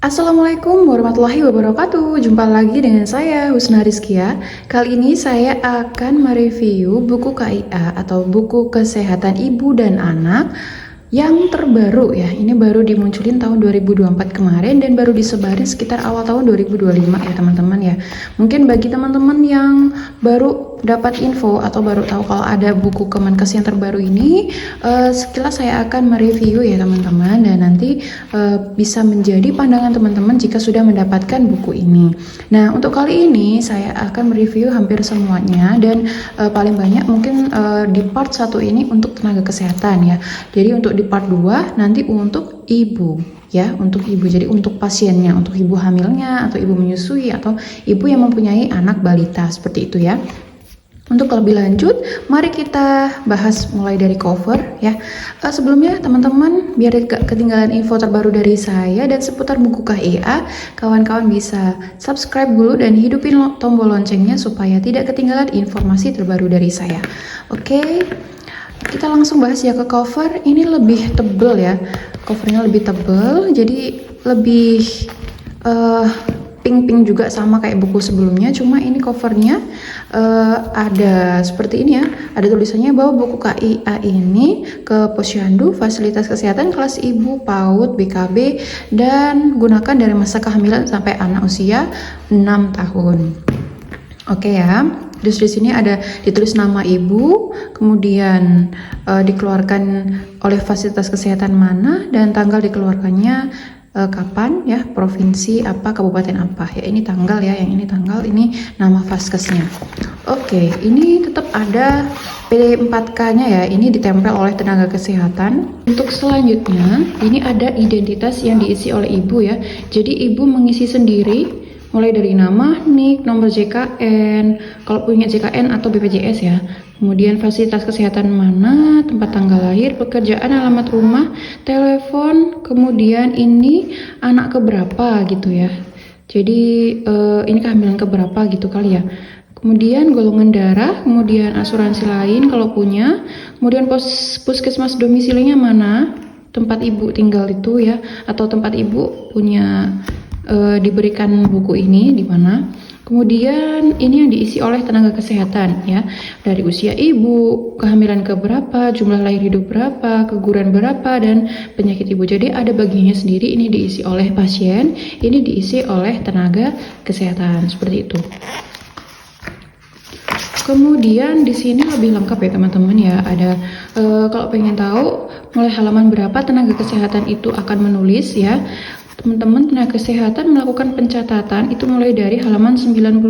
Assalamualaikum warahmatullahi wabarakatuh. Jumpa lagi dengan saya Husna Rizkia. Kali ini saya akan mereview buku KIA atau buku Kesehatan Ibu dan Anak yang terbaru ya. Ini baru dimunculin tahun 2024 kemarin dan baru disebarin sekitar awal tahun 2025 ya teman-teman ya. Mungkin bagi teman-teman yang baru dapat info atau baru tahu kalau ada buku Kemenkes yang terbaru ini, sekilas saya akan mereview ya teman-teman, dan nanti bisa menjadi pandangan teman-teman jika sudah mendapatkan buku ini. Nah, untuk kali ini saya akan mereview hampir semuanya, dan paling banyak mungkin di part 1 ini untuk tenaga kesehatan ya. Jadi untuk di part 2 nanti untuk ibu ya, untuk ibu. Jadi untuk pasiennya, untuk ibu hamilnya atau ibu menyusui atau ibu yang mempunyai anak balita, seperti itu ya. Untuk lebih lanjut, mari kita bahas mulai dari cover ya. Sebelumnya teman-teman, biar gak ketinggalan info terbaru dari saya dan seputar buku KIA, kawan-kawan bisa subscribe dulu dan hidupin tombol loncengnya supaya tidak ketinggalan informasi terbaru dari saya. Oke, kita langsung bahas ya ke cover. Ini lebih tebel ya, covernya lebih tebel, jadi lebih pink-pink juga sama kayak buku sebelumnya, cuma ini covernya ada seperti ini ya, ada tulisannya bahwa buku KIA ini ke Posyandu Fasilitas Kesehatan kelas Ibu PAUD BKB dan gunakan dari masa kehamilan sampai anak usia 6 tahun. Oke ya. Terus di sini ada ditulis nama ibu, kemudian dikeluarkan oleh fasilitas kesehatan mana dan tanggal dikeluarkannya kapan ya, provinsi apa, kabupaten apa ya. Ini tanggal ya, yang ini tanggal, ini nama vaskesnya. Oke, ini tetap ada P4K-nya ya, ini ditempel oleh tenaga kesehatan. Untuk selanjutnya, ini ada identitas yang diisi oleh ibu ya. Jadi ibu mengisi sendiri, mulai dari nama, NIK, nomor JKN, kalau punya JKN atau BPJS ya. Kemudian fasilitas kesehatan mana, tempat tanggal lahir, pekerjaan, alamat rumah, telepon, kemudian ini anak keberapa gitu ya. Jadi ini kehamilan keberapa gitu kali ya. Kemudian golongan darah, kemudian asuransi lain kalau punya, kemudian puskesmas domisilinya mana, tempat ibu tinggal itu ya, atau tempat ibu punya diberikan buku ini di mana. Kemudian ini yang diisi oleh tenaga kesehatan ya, dari usia ibu, kehamilan keberapa, jumlah lahir hidup berapa, keguguran berapa, dan penyakit ibu. Jadi ada bagiannya sendiri, ini diisi oleh pasien, ini diisi oleh tenaga kesehatan, seperti itu. Kemudian di sini lebih lengkap ya teman-teman ya, ada kalau pengen tahu mulai halaman berapa tenaga kesehatan itu akan menulis ya. Teman-teman, tenaga kesehatan melakukan pencatatan itu mulai dari halaman 96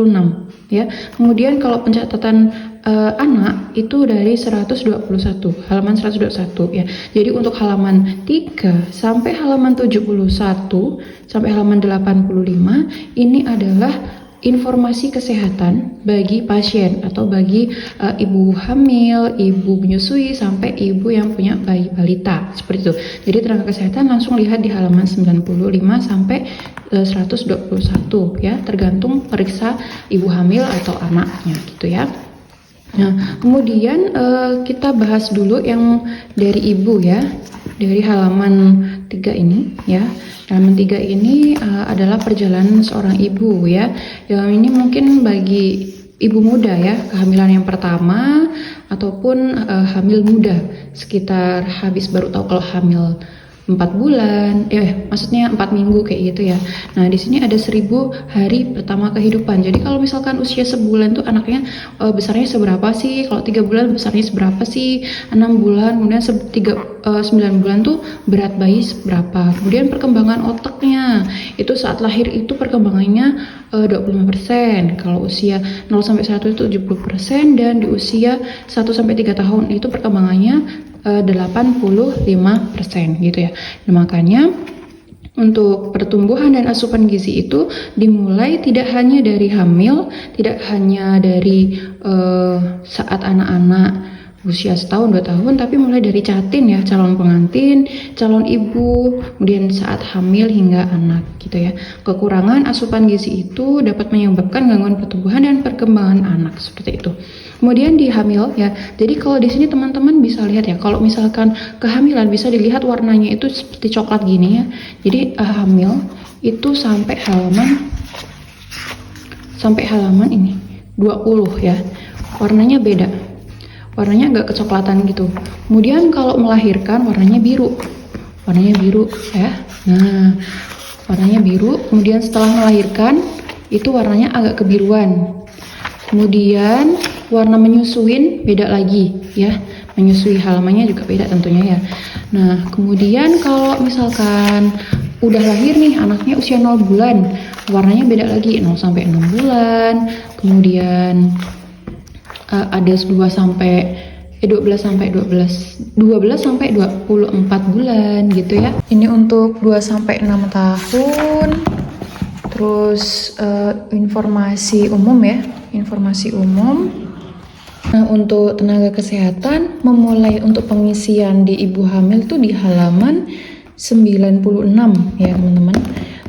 ya. Kemudian kalau pencatatan anak itu dari 121, halaman 121 ya. Jadi untuk halaman 3 sampai halaman 71 sampai halaman 85 ini adalah informasi kesehatan bagi pasien atau bagi ibu hamil, ibu menyusui, sampai ibu yang punya bayi balita, seperti itu. Jadi tenaga kesehatan langsung lihat di halaman 95 sampai 121 ya, tergantung periksa ibu hamil atau anaknya gitu ya. Nah, kemudian kita bahas dulu yang dari ibu ya, dari halaman 3 ini ya. Halaman 3 ini adalah perjalanan seorang ibu ya. Yang ini mungkin bagi ibu muda ya, kehamilan yang pertama ataupun hamil muda, sekitar habis baru tahu kalau hamil 4 bulan, maksudnya 4 minggu kayak gitu ya. Nah, di sini ada 1000 hari pertama kehidupan. Jadi kalau misalkan usia sebulan tuh anaknya besarnya seberapa sih? Kalau 3 bulan besarnya seberapa sih? 6 bulan, kemudian 9 bulan tuh berat bayi seberapa? Kemudian perkembangan otaknya, itu saat lahir itu perkembangannya 25%. Kalau usia 0 sampai 1 itu 70%, dan di usia 1 sampai 3 tahun itu perkembangannya 85% gitu ya. Nah, makanya untuk pertumbuhan dan asupan gizi itu dimulai tidak hanya dari hamil, tidak hanya dari saat anak-anak usia setahun 2 tahun, tapi mulai dari catin ya, calon pengantin, calon ibu, kemudian saat hamil hingga anak gitu ya. Kekurangan asupan gizi itu dapat menyebabkan gangguan pertumbuhan dan perkembangan anak, seperti itu. Kemudian di hamil ya, jadi kalau di sini teman-teman bisa lihat ya, kalau misalkan kehamilan bisa dilihat warnanya itu seperti coklat gini ya. Jadi hamil itu sampai halaman ini 20 ya. Warnanya beda. Warnanya agak kecoklatan gitu. Kemudian kalau melahirkan warnanya biru. Warnanya biru ya. Nah, warnanya biru. Kemudian setelah melahirkan itu warnanya agak kebiruan. Kemudian warna menyusuin beda lagi ya. Menyusui halamannya juga beda tentunya ya. Nah, kemudian kalau misalkan udah lahir nih anaknya usia 0 bulan, warnanya beda lagi 0 sampai 6 bulan. Kemudian ada 12 sampai 24 bulan gitu ya. Ini untuk 2 sampai 6 tahun. Terus informasi umum ya, informasi umum. Nah, untuk tenaga kesehatan memulai untuk pengisian di ibu hamil tuh di halaman 96 ya, teman-teman.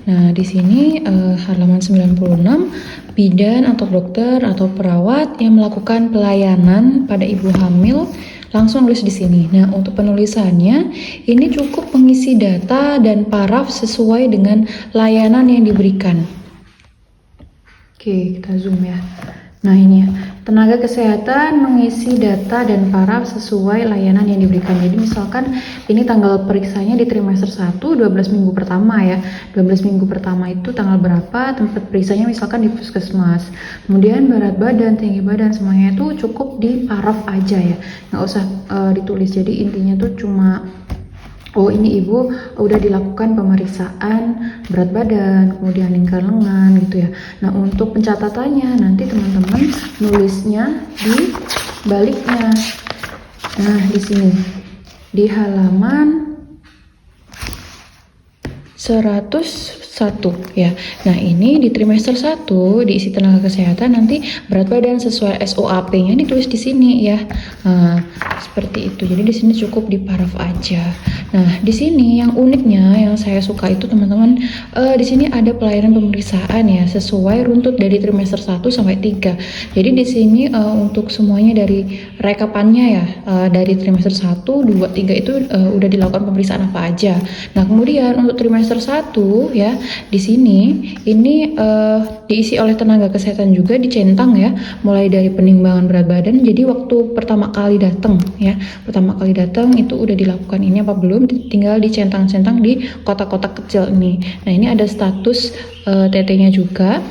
Nah, di sini halaman 96, bidan atau dokter atau perawat yang melakukan pelayanan pada ibu hamil langsung nulis di sini. Nah, untuk penulisannya ini cukup mengisi data dan paraf sesuai dengan layanan yang diberikan. Oke, kita zoom ya. Nah, ini ya. Tenaga kesehatan mengisi data dan paraf sesuai layanan yang diberikan. Jadi misalkan ini tanggal periksanya di trimester 1, 12 minggu pertama ya. 12 minggu pertama itu tanggal berapa, tempat periksanya misalkan di puskesmas. Kemudian berat badan, tinggi badan, semuanya itu cukup di paraf aja ya. Nggak usah ditulis. Jadi intinya tuh cuma oh, ini ibu udah dilakukan pemeriksaan berat badan, kemudian lingkar lengan gitu ya. Nah, untuk pencatatannya nanti teman-teman nulisnya di baliknya. Nah, di sini di halaman 101 ya. Nah, ini di trimester 1 diisi tenaga kesehatan nanti berat badan sesuai SOAP-nya ditulis di sini ya. Nah, seperti itu. Jadi di sini cukup di paraf aja. Nah, di sini yang uniknya yang saya suka itu teman-teman, di sini ada pelayanan pemeriksaan ya sesuai runtut dari trimester 1 sampai 3. Jadi di sini untuk semuanya dari rekapannya ya, dari trimester 1, 2, 3 itu udah dilakukan pemeriksaan apa aja. Nah, kemudian untuk trimester 1 ya, di sini ini diisi oleh tenaga kesehatan juga, dicentang ya, mulai dari penimbangan berat badan. Jadi waktu pertama kali datang ya, itu udah dilakukan ini apa belum, tinggal dicentang-centang di kotak-kotak kecil ini. Nah, ini ada status TT-nya juga,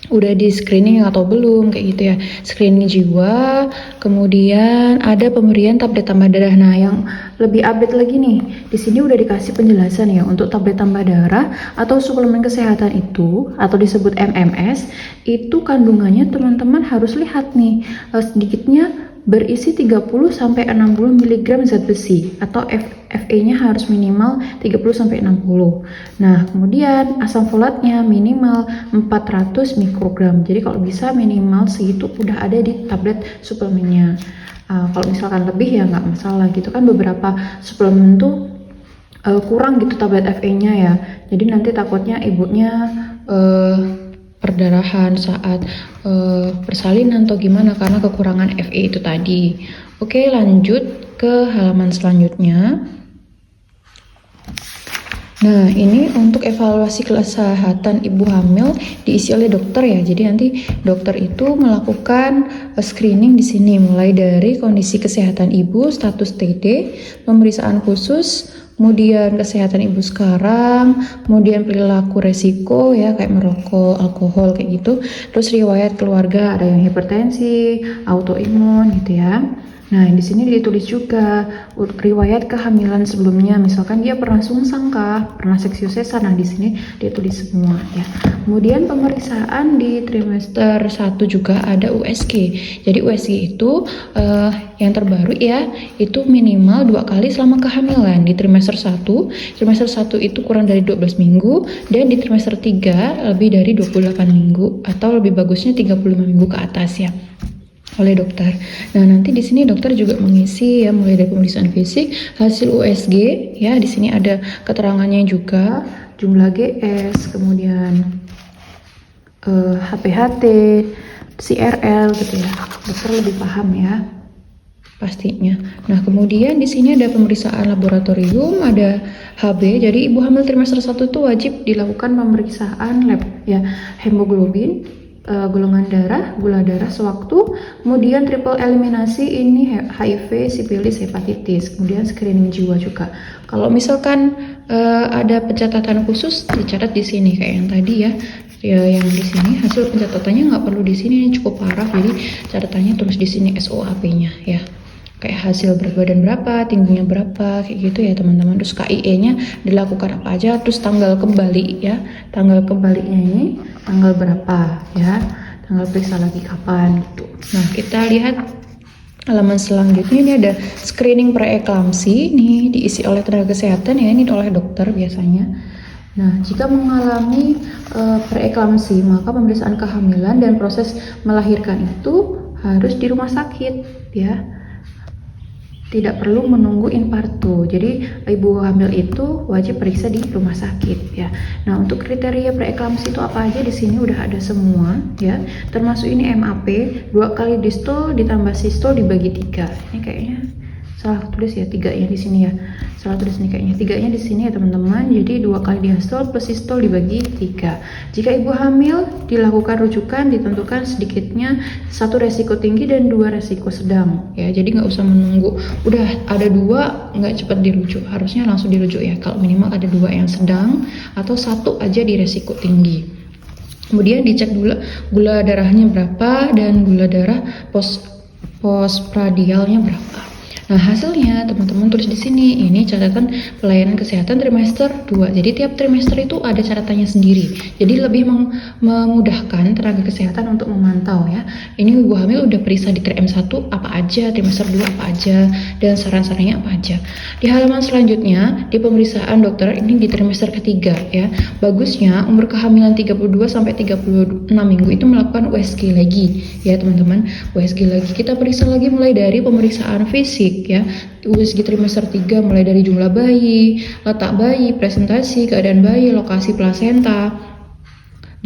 udah di screening atau belum kayak gitu ya, screening jiwa. Kemudian ada pemberian tablet tambah darah. Nah, yang lebih update lagi nih, di sini udah dikasih penjelasan ya untuk tablet tambah darah atau suplemen kesehatan itu atau disebut MMS itu kandungannya teman-teman harus lihat nih, sedikitnya berisi 30 sampai 60 mg zat besi atau FE-nya harus minimal 30 sampai 60. Nah, kemudian asam folatnya minimal 400 mikrogram. Jadi kalau bisa minimal segitu udah ada di tablet suplemennya. Kalau misalkan lebih ya nggak masalah gitu kan, beberapa suplemen tuh kurang gitu tablet FE-nya ya. Jadi nanti takutnya ibunya perdarahan saat persalinan atau gimana karena kekurangan FE itu tadi. Oke, lanjut ke halaman selanjutnya. Nah, ini untuk evaluasi kesehatan ibu hamil diisi oleh dokter ya. Jadi nanti dokter itu melakukan screening di sini mulai dari kondisi kesehatan ibu, status TD, pemeriksaan khusus, kemudian kesehatan ibu sekarang, kemudian perilaku resiko ya kayak merokok, alkohol kayak gitu, terus riwayat keluarga ada yang hipertensi, autoimun gitu ya. Nah, di sini ditulis juga riwayat kehamilan sebelumnya, misalkan dia pernah sungsang kah, pernah seksius sesar. Nah, di sini ditulis semua ya. Kemudian pemeriksaan di trimester 1 juga ada USG. Jadi USG itu yang terbaru ya, itu minimal 2 kali selama kehamilan. Di trimester 1 itu kurang dari 12 minggu, dan di trimester 3 lebih dari 28 minggu atau lebih bagusnya 35 minggu ke atas ya, oleh dokter. Nah, nanti di sini dokter juga mengisi ya mulai dari pemeriksaan fisik, hasil USG ya, di sini ada keterangannya juga, jumlah GS, kemudian HPHT, CRL gitu ya. Dokter lebih paham ya. pastinya. Nah, kemudian di sini ada pemeriksaan laboratorium, ada HB. Jadi ibu hamil trimester 1 itu wajib dilakukan pemeriksaan lab ya, hemoglobin, golongan darah, gula darah sewaktu, kemudian triple eliminasi ini HIV, sifilis, hepatitis, kemudian screening jiwa juga. Kalau misalkan ada pencatatan khusus dicatat di sini kayak yang tadi ya. Ya, yang di sini hasil pencatatannya nggak perlu di sini, ini cukup parah, jadi catatannya terus di sini SOAP-nya ya. Kayak hasil berat badan berapa, tingginya berapa, kayak gitu ya teman-teman. Terus KIE-nya dilakukan apa aja, terus tanggal kembali ya. Tanggal kembalinya ini tanggal berapa ya, tanggal periksa lagi kapan gitu. Nah, kita lihat halaman selanjutnya, ini ada screening preeklamsi, nih diisi oleh tenaga kesehatan ya, ini oleh dokter biasanya. Nah, jika mengalami preeklamsi, maka pemeriksaan kehamilan dan proses melahirkan itu harus di rumah sakit ya. Tidak perlu menunggu infarto. Jadi ibu hamil itu wajib periksa di rumah sakit ya. Nah, untuk kriteria preeklamsi itu apa aja di sini udah ada semua ya. Termasuk ini MAP, 2 kali distol ditambah sistol dibagi 3. Ini kayaknya salah tulis ya, 3-nya di sini ya. Salah tulis nih kayaknya, 3-nya di sini ya teman-teman. Jadi 2 kali diastol plus sistol dibagi 3. Jika ibu hamil dilakukan rujukan, ditentukan sedikitnya 1 resiko tinggi dan 2 resiko sedang ya. Jadi nggak usah menunggu udah ada 2 nggak cepat dirujuk, harusnya langsung dirujuk ya. Kalau minimal ada 2 yang sedang atau 1 aja di resiko tinggi. Kemudian dicek gula darahnya berapa dan gula darah postprandialnya berapa. Nah, hasilnya teman-teman tulis di sini. Ini catatan pelayanan kesehatan trimester 2. Jadi tiap trimester itu ada catatannya sendiri. Jadi lebih memudahkan tenaga kesehatan untuk memantau ya. Ini ibu hamil udah periksa di trim 1 apa aja, trimester 2 apa aja, dan saran-sarannya apa aja. Di halaman selanjutnya, di pemeriksaan dokter ini di trimester ketiga ya. Bagusnya umur kehamilan 32 sampai 36 minggu itu melakukan USG lagi ya, teman-teman. USG lagi. Kita periksa lagi mulai dari pemeriksaan fisik ya, USG trimester 3 mulai dari jumlah bayi, letak bayi, presentasi, keadaan bayi, lokasi plasenta,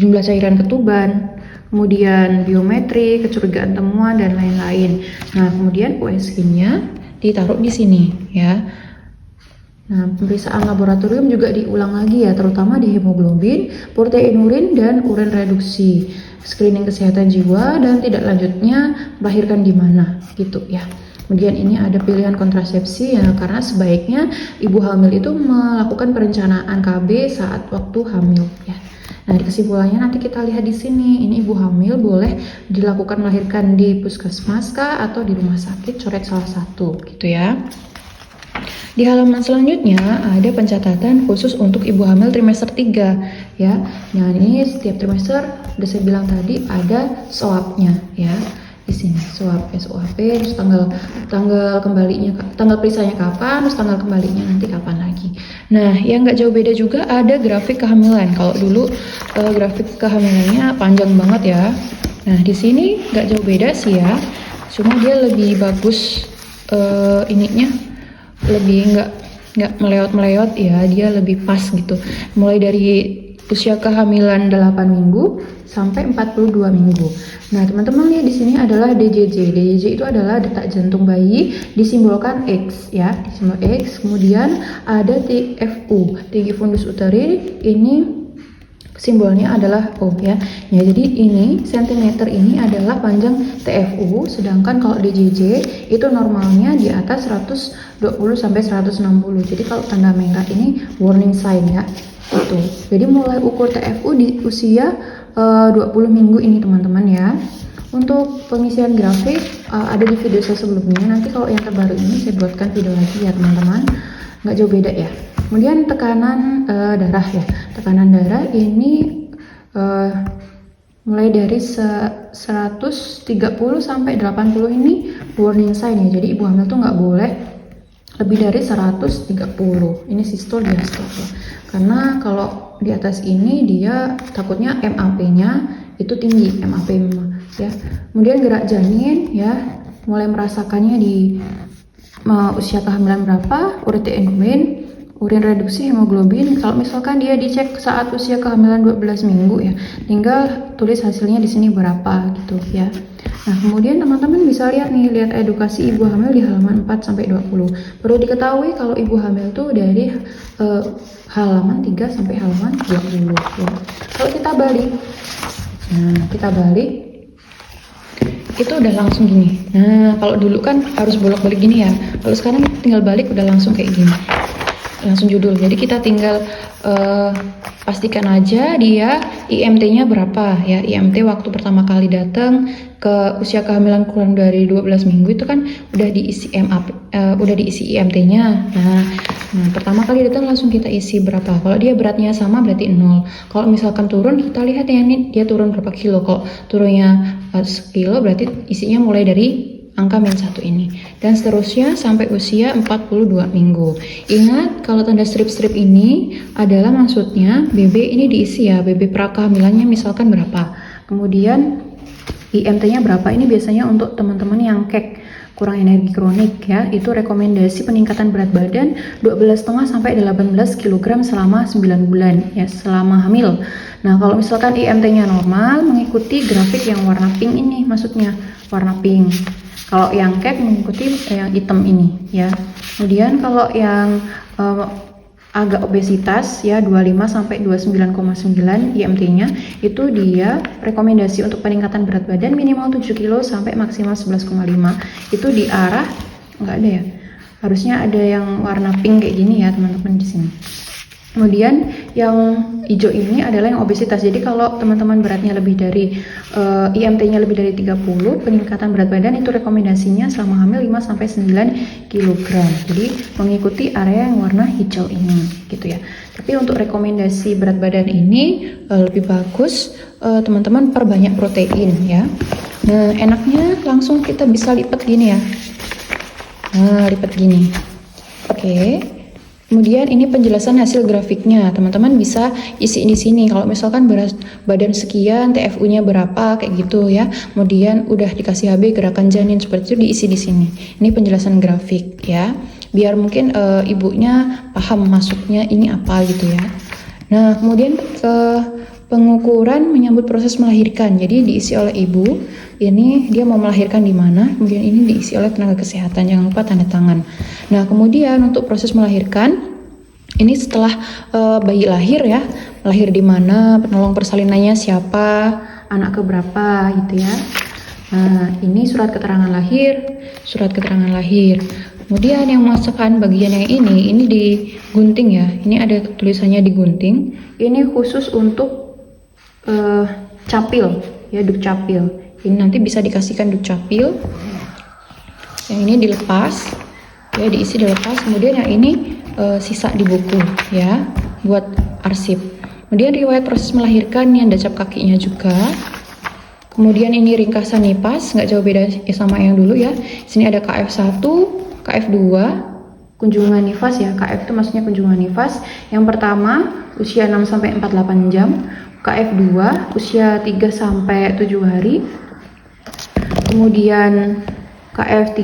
jumlah cairan ketuban, kemudian biometri, kecurigaan temuan, dan lain-lain. Nah, kemudian USG-nya ditaruh di sini ya. Nah, pemeriksaan laboratorium juga diulang lagi ya, terutama di hemoglobin, proteinurin, dan urin reduksi, screening kesehatan jiwa, dan tidak lanjutnya melahirkan di mana gitu ya. Kemudian ini ada pilihan kontrasepsi ya, karena sebaiknya ibu hamil itu melakukan perencanaan KB saat waktu hamil ya. Nah, kesimpulannya nanti kita lihat di sini. Ini ibu hamil boleh dilakukan melahirkan di puskesmas kah atau di rumah sakit, coret salah satu gitu ya. Di halaman selanjutnya ada pencatatan khusus untuk ibu hamil trimester 3 ya. Nah, ini setiap trimester udah saya bilang tadi ada SOAP-nya ya. Di sini SOAP, terus tanggal kembalinya, tanggal periksanya kapan, terus tanggal kembalinya nanti kapan lagi. Nah, yang nggak jauh beda juga ada grafik kehamilan. Kalau dulu grafik kehamilannya panjang banget ya. Nah, di sini nggak jauh beda sih ya. Cuma dia lebih bagus ininya, lebih nggak melewat ya. Dia lebih pas gitu. Mulai dari usia kehamilan 8 minggu sampai 42 minggu. Nah, teman-teman lihat di sini adalah DJJ. DJJ itu adalah detak jantung bayi, disimbolkan X ya, disimbol X. Kemudian ada TFU, tinggi fundus uteri, ini simbolnya adalah O ya. Ya, jadi ini sentimeter ini adalah panjang TFU, sedangkan kalau DJJ itu normalnya di atas 120 sampai 160. Jadi kalau tanda merah ini warning sign ya. Gitu. Jadi mulai ukur TFU di usia 20 minggu ini teman-teman ya. Untuk pengisian grafik ada di video saya sebelumnya. Nanti kalau yang terbaru ini saya buatkan video lagi ya teman-teman. Nggak jauh beda ya. Kemudian tekanan darah ya. Tekanan darah ini mulai dari 130 sampai 80 ini warning sign ya. Jadi ibu hamil tuh nggak boleh lebih dari 130. Ini sistol diastol ya. Karena kalau di atas ini dia takutnya MAP-nya itu tinggi, MAP ya. Kemudian gerak janin ya, mulai merasakannya di usia kehamilan berapa, proteinurin, urin reduksi hemoglobin. Kalau misalkan dia dicek saat usia kehamilan 12 minggu ya, tinggal tulis hasilnya di sini berapa gitu ya. Nah, kemudian teman-teman bisa lihat nih, lihat edukasi ibu hamil di halaman 4 sampai 20. Perlu diketahui kalau ibu hamil tuh dari halaman 3 sampai halaman 20 ya. Kalau kita balik, itu udah langsung gini. Nah, kalau dulu kan harus bolak-balik gini ya. Kalau sekarang tinggal balik udah langsung kayak gini. Langsung judul. Jadi kita tinggal pastikan aja dia IMT-nya berapa ya. IMT waktu pertama kali datang ke usia kehamilan kurang dari 12 minggu itu kan udah diisi udah diisi IMT-nya. Nah, pertama kali datang langsung kita isi berapa. Kalau dia beratnya sama berarti 0. Kalau misalkan turun, kita lihat ya ini dia turun berapa kilo. Kalau turunnya sekilo berarti isinya mulai dari angka -1 ini dan seterusnya sampai usia 42 minggu. Ingat kalau tanda strip-strip ini adalah maksudnya BB ini diisi ya, BB prakehamilannya misalkan berapa, kemudian IMT-nya berapa. Ini biasanya untuk teman-teman yang kek kurang energi kronik ya, itu rekomendasi peningkatan berat badan 12,5 sampai 18 kg selama 9 bulan ya, selama hamil. Nah, kalau misalkan IMT-nya normal mengikuti grafik yang warna pink ini, maksudnya warna pink. Kalau yang kek mengikuti yang hitam ini ya. Kemudian kalau yang agak obesitas ya 25 sampai 29,9 IMT-nya, itu dia rekomendasi untuk peningkatan berat badan minimal 7 kg sampai maksimal 11,5. Itu di arah enggak ada ya. Harusnya ada yang warna pink kayak gini ya, teman-teman di sini. Kemudian yang hijau ini adalah yang obesitas. Jadi kalau teman-teman beratnya lebih dari IMT-nya lebih dari 30, peningkatan berat badan itu rekomendasinya selama hamil 5 sampai 9 kg. Jadi mengikuti area yang warna hijau ini gitu ya. Tapi untuk rekomendasi berat badan ini lebih bagus teman-teman perbanyak protein ya. Nah, enaknya langsung kita bisa lipat gini ya. Nah, lipat gini. Oke. Kemudian ini penjelasan hasil grafiknya, teman-teman bisa isi di sini. Kalau misalkan berat badan sekian, TFU-nya berapa, kayak gitu ya. Kemudian udah dikasih HB gerakan janin seperti itu diisi di sini. Ini penjelasan grafik ya, biar mungkin ibunya paham masuknya ini apa gitu ya. Nah, kemudian pengukuran menyambut proses melahirkan. Jadi diisi oleh ibu. Ini dia mau melahirkan di mana, kemudian ini diisi oleh tenaga kesehatan, jangan lupa tanda tangan. Nah, kemudian untuk proses melahirkan, ini setelah bayi lahir ya, lahir di mana, penolong persalinannya siapa, anak keberapa gitu ya. Nah, ini surat keterangan lahir. Kemudian yang masukkan bagian yang ini digunting ya, ini ada tulisannya digunting. Ini khusus untuk capil ya, dukcapil. Ini nanti bisa dikasihkan dukcapil. Yang ini dilepas ya, diisi dilepas. Kemudian yang ini sisa di buku ya, buat arsip. Kemudian riwayat proses melahirkan yang ada cap kakinya juga. Kemudian ini ringkasan NIPAS, nggak jauh beda sama yang dulu ya. Sini ada KF1, KF2, kunjungan nifas ya. KF itu maksudnya kunjungan nifas. Yang pertama usia 6 sampai 48 jam. KF2 usia 3 sampai 7 hari. Kemudian KF3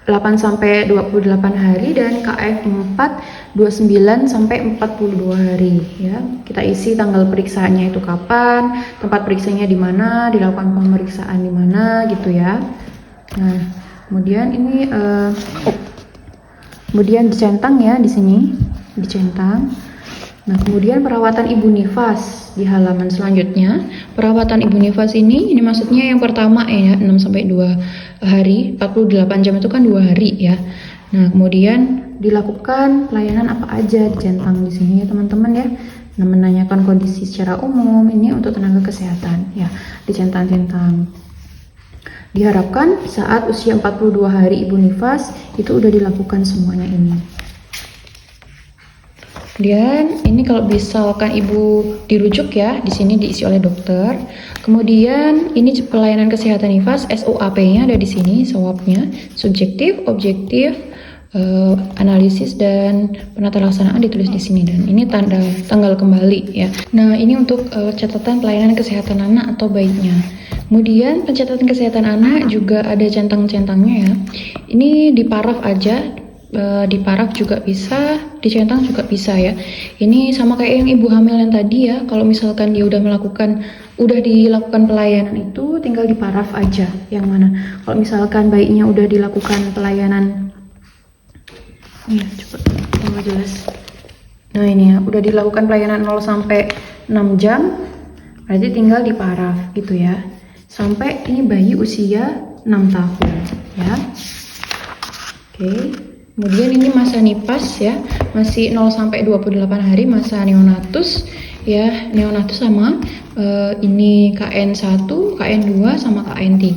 8 sampai 28 hari dan KF4 29 sampai 42 hari ya. Kita isi tanggal periksaannya itu kapan, tempat periksanya di mana, dilakukan pemeriksaan di mana gitu ya. Nah, kemudian ini kemudian dicentang ya di sini, dicentang. Nah, kemudian perawatan ibu nifas di halaman selanjutnya. Perawatan ibu nifas ini maksudnya yang pertama ya, 6 sampai 2 hari, 48 jam itu kan 2 hari ya. Nah, kemudian dilakukan pelayanan apa aja dicentang di sini ya teman-teman ya. Nah, menanyakan kondisi secara umum, ini untuk tenaga kesehatan ya, dicentang-centang. Diharapkan saat usia 42 hari ibu nifas itu udah dilakukan semuanya ini. Kemudian ini kalau misalkan ibu dirujuk ya, di sini diisi oleh dokter. Kemudian ini pelayanan kesehatan nifas, SOAP-nya ada di sini, SOAP-nya, subjektif, objektif, analisis dan penata laksanaan ditulis di sini, dan ini tanggal kembali ya. Nah, ini untuk catatan pelayanan kesehatan anak atau bayinya. Kemudian pencatatan kesehatan anak juga ada centang-centangnya ya. Ini di paraf aja diparaf juga bisa, dicentang juga bisa ya. Ini sama kayak yang ibu hamil yang tadi ya. Kalau misalkan dia udah dilakukan pelayanan itu, tinggal diparaf aja. Yang mana? Kalau misalkan bayinya udah dilakukan pelayanan, ya cepet, mau jelas. Nah ini ya, udah dilakukan pelayanan 0 sampai 6 jam, berarti tinggal diparaf gitu ya. Sampai ini bayi usia 6 tahun ya. Oke. Kemudian ini masa nipas ya, masih 0 sampai 28 hari masa neonatus ya. Neonatus sama ini KN1, KN2 sama KN3.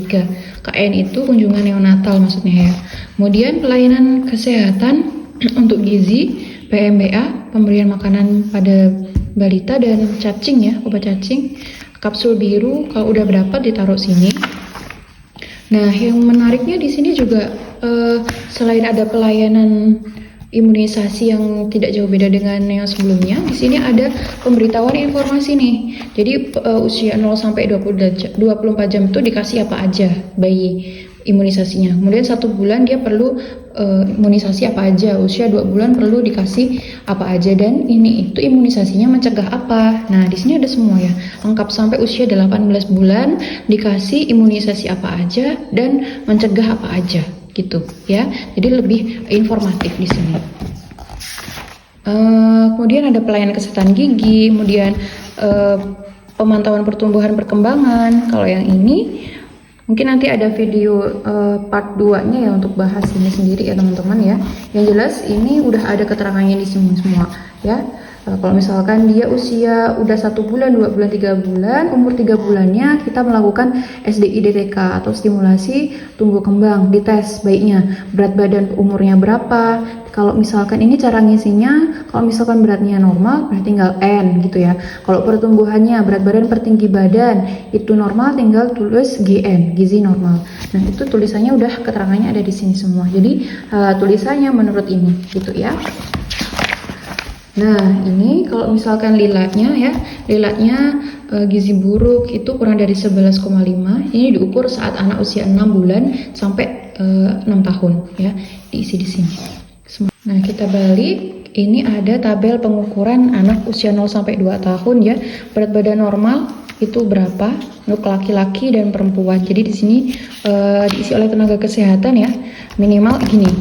KN itu kunjungan neonatal maksudnya ya. Kemudian pelayanan kesehatan untuk gizi, PMBA, pemberian makanan pada balita dan cacing ya, obat cacing. Kapsul biru kalau udah berapa ditaruh sini. Nah, yang menariknya di sini juga selain ada pelayanan imunisasi yang tidak jauh beda dengan yang sebelumnya, di sini ada pemberitahuan informasi nih. Jadi usia 0 sampai 24 jam itu dikasih apa aja bayi imunisasinya. Kemudian 1 bulan dia perlu imunisasi apa aja, usia 2 bulan perlu dikasih apa aja, dan ini itu imunisasinya mencegah apa. Nah, di sini ada semua ya, lengkap sampai usia 18 bulan dikasih imunisasi apa aja dan mencegah apa aja gitu ya. Jadi lebih informatif di sini. Kemudian ada pelayanan kesehatan gigi, kemudian pemantauan pertumbuhan perkembangan. Kalau yang ini mungkin nanti ada video part 2-nya ya untuk bahas ini sendiri ya teman-teman ya. Yang jelas ini udah ada keterangannya di sini semua ya. Kalau misalkan dia usia udah 1 bulan, 2 bulan, 3 bulan, umur 3 bulannya kita melakukan SDI-DTK atau stimulasi tumbuh kembang, dites bayinya, berat badan umurnya berapa. Kalau misalkan ini cara ngisinya, kalau misalkan beratnya normal berarti tinggal N gitu ya. Kalau pertumbuhannya berat badan per tinggi badan itu normal, tinggal tulis GN, gizi normal. Nah, itu tulisannya udah keterangannya ada di sini semua. Jadi tulisannya menurut ini gitu ya. Nah, ini kalau misalkan lilatnya ya, gizi buruk itu kurang dari 11,5. Ini diukur saat anak usia 6 bulan sampai 6 tahun ya, diisi di sini. Nah, kita balik, ini ada tabel pengukuran anak usia 0 sampai 2 tahun ya. Berat badan normal itu berapa untuk laki-laki dan perempuan. Jadi di sini diisi oleh tenaga kesehatan ya. Minimal gini.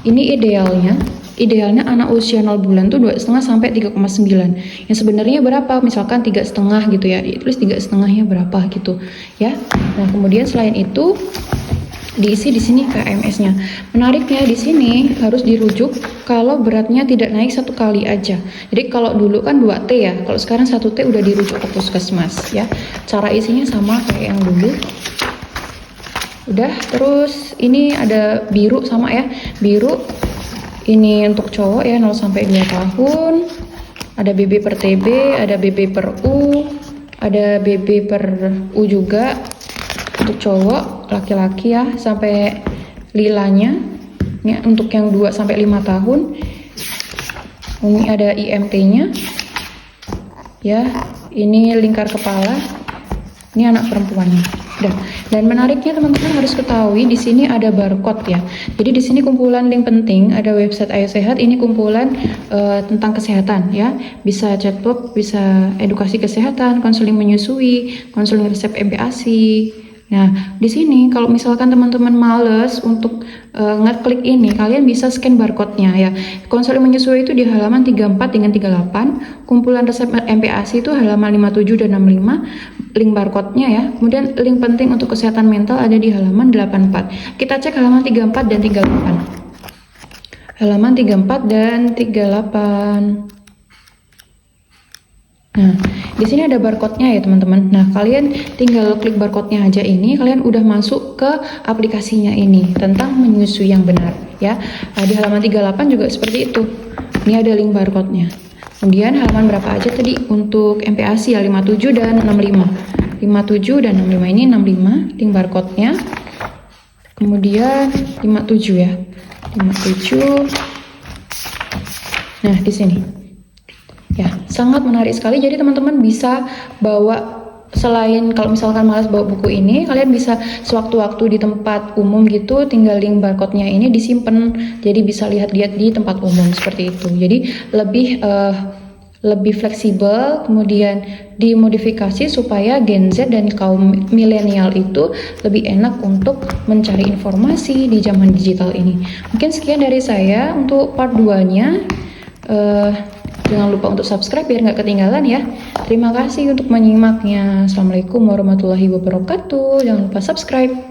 Ini idealnya anak usia 0 bulan tuh 2,5 sampai 3,9. Yang sebenarnya berapa? Misalkan 3,5 gitu ya. Ditulis 3,5-nya berapa gitu ya. Nah, kemudian selain itu diisi di sini KMS-nya. Menariknya di sini harus dirujuk kalau beratnya tidak naik 1 kali aja. Jadi kalau dulu kan 2T ya, kalau sekarang 1T udah dirujuk ke puskesmas ya. Cara isinya sama kayak yang dulu. Udah, terus ini ada biru sama ya. Biru ini untuk cowok ya 0 sampai 2 tahun. Ada BB per TB, ada BB per U, ada BB per U juga. Untuk cowok, laki-laki ya, sampai lilanya. Ini untuk yang 2 sampai 5 tahun. Ini ada IMT-nya. Ya, ini lingkar kepala. Ini anak perempuannya. Dan menariknya teman-teman harus ketahui di sini ada barcode ya. Jadi di sini kumpulan link penting, ada website Ayo Sehat, ini kumpulan tentang kesehatan ya. Bisa chatbot, bisa edukasi kesehatan, konseling menyusui, konseling resep MPASI. Nah, di sini kalau misalkan teman-teman males untuk ngeklik ini, kalian bisa scan barcode-nya ya. Konseling menyusui itu di halaman 34 dengan 38, kumpulan resep MPASI itu halaman 57 dan 65, link barcode-nya ya. Kemudian link penting untuk kesehatan mental ada di halaman 84. Kita cek halaman 34 dan 38. Halaman 34 dan 38. Nah, di sini ada barcode-nya ya teman-teman. Nah, kalian tinggal klik barcode-nya aja ini, kalian udah masuk ke aplikasinya ini tentang menyusui yang benar ya. Nah, di halaman 38 juga seperti itu. Ini ada link barcode-nya. Kemudian halaman berapa aja tadi untuk MPASI ya, 57 dan 65. 57 dan 65 ini 65 link barcode-nya. Kemudian 57 ya. 57. Nah, di sini. Ya, sangat menarik sekali. Jadi teman-teman bisa bawa selain kalau misalkan malas bawa buku ini, kalian bisa sewaktu-waktu di tempat umum gitu, tinggal link barcode-nya ini disimpan, jadi bisa lihat-lihat di tempat umum seperti itu. Jadi lebih fleksibel, kemudian dimodifikasi supaya Gen Z dan kaum milenial itu lebih enak untuk mencari informasi di zaman digital ini. Mungkin sekian dari saya untuk part 2-nya. Jangan lupa untuk subscribe biar nggak ketinggalan ya. Terima kasih untuk menyimaknya. Assalamualaikum warahmatullahi wabarakatuh. Jangan lupa subscribe.